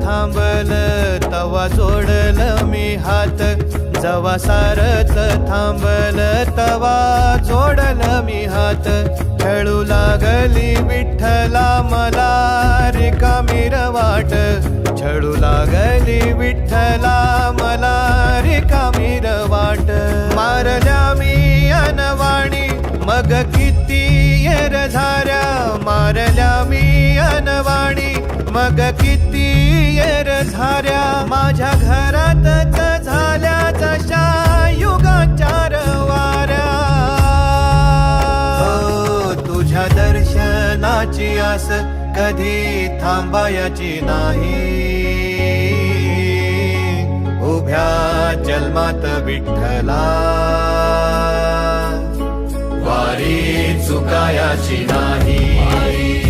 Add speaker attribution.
Speaker 1: थांबल तवा जोडल मी हात, जवा सारच थांबल तवा जोडल मी हात. खेळू लागली विठ्ठला मला रिकामी वाट, छळू लागली विठ्ठला मला रिकामी वाट. मारल्या मी अनवाणी मग किती येर झाऱ्या, मारल्या मी अनवाणी मग किती येर झाऱ्या. माझ्या घरातच झाल्या जशा युगांच्या वाऱ्या. हो तुझ्या दर्शनाची आस कधी थांबायची नाही, उभ्या जन्मात विठ्ठला वारी चुकायाची नाही.